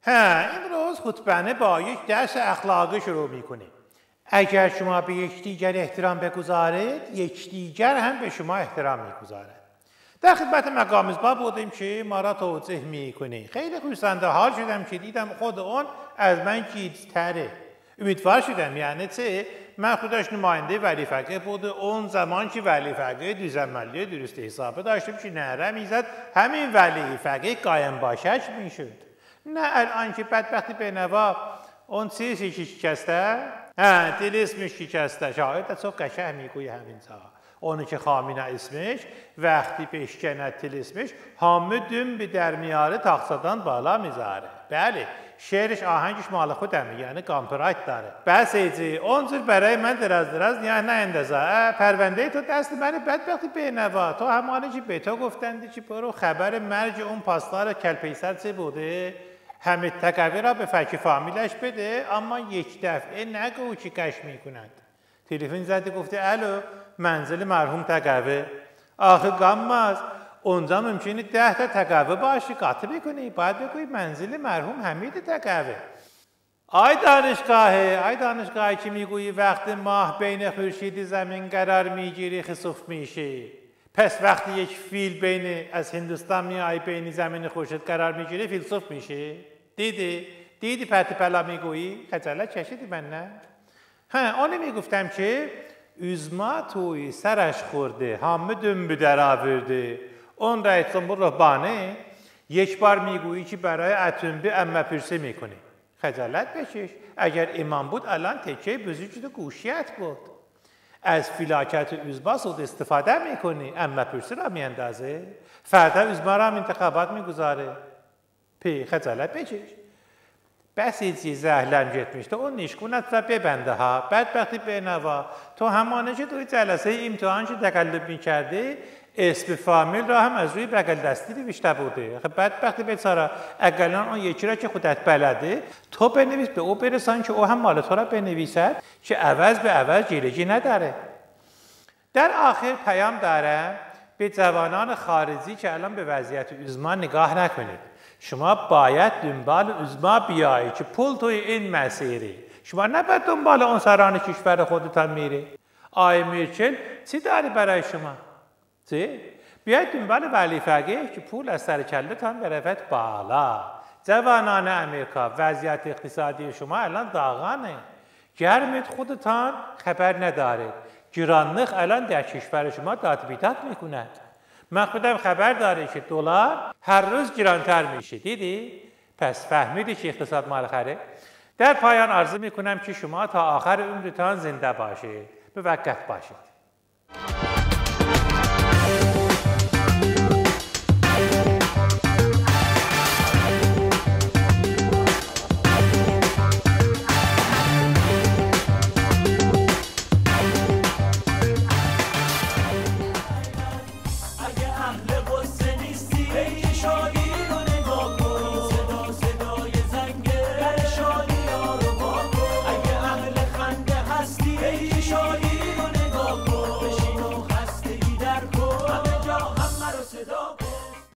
امروز خطبه با یک درس اخلاقی شروع میکنیم. اگر شما به یکدیگر احترام بگذارید، یکدیگر هم به شما احترام میگذارد. در خدمت مقام مصباح بودیم که ما را توضیح میکنه. خیلی خوشنده حال شدم که دیدم خود اون از من جیدتره. امیدوار شدم، یعنی چه؟ من خودش نماینده ولی فقیه بود. اون زمان که ولی فقیه دوزمالی درست حسابه داشتیم که نهره میزد همین ولی فقیه قایم باشد میشد. نه الان که بدبختی به نوا اون چیزی شکسته، طلسمش شکسته. شاید تو قشنگ میگوی همین تا اونو که خامینه اسمش وقتی بشکنه طلسمش همه دم به در میاره تاقصدان بالا میذاره. بله شعرش آهنگش مال خودمه، یعنی کامپرایت داره. بس ایجی اونجور برای من دراز نه اندازه. پرونده تو دست من بدبختی به نوا. تو همانه که به تو گفتندی که برو خبر مرج اون پاسدار کلپیسر چه بوده همه تکوی را به فک فامیلش بده، اما یک دفعه نگو که کش میکنند. تلفن زده گفته الو منزل مرحوم تکوه. آخه گاماز اونجا ممکنه 10 تا تکوه باشه قاطع بکنی، باید بگوی منزل مرحوم حمید تکوه. آی دانشگاهی که میگویی وقت ماه بین خورشید زمین قرار میگیری خسوف میشه، پس وقتی یک فیل بین از هندوستان میای بین زمین خورشید قرار میگیری فیلسوف میشه. دیدی پرت پلا میگویی؟ خجالت کشیدی من نه؟ آنی میگفتم که üzma توی سرش خورده همه دم به در آورده. اون رئیس جمهور رهبانه یک بار میگویی که برای اتمبه اما پرسه میکنی. خجالت بکش. اگر امام بود الان تکه بزرگ گوشیت بود. از فلاکت üzma سود استفاده میکنی، اما پرسه را میاندازه، فردا üzma را هم انتخابات میگذاره. خجالت بکش. بس این چیز اهلم جتمیشته اون نشکونت را ببنده ها. بدبختی به نوا تو همانه که توی جلسه امتحان که تقلب میکرده اسم فامیل را هم از روی بغل دستی نوشته بوده. بدبختی بیچاره اگران اون یکی را که خودت بلده تو بنویس به او برسان که او هم مال تو را بنویسد که عوض به عوض جیرجی نداره. در آخر پیام دارم به جوانان خارجی که الان به وضعیت üzma نگاه نکنید. شما باید دنبال üzma بیایی که پول توی این مسیری. شما نباید دنبال اون سران کشور خودتان میری. آی میرچل چی داری برای شما؟ چی؟ بیاید دنبال ولی فقیه که پول از سر کلتان برود بالا. جوانان امریکا وضعیت اقتصادی شما الان داغانه. گرمید خودتان خبر ندارید. گرانلق الان در کشور شما داد بیداد میکند. من خودم خبر داره که دلار هر روز گرانتر میشه. دیدی؟ پس فهمیدی که اقتصاد مال خره؟ در پایان عرض میکنم که شما تا آخر عمرتان زنده باشید. به وقت باشید.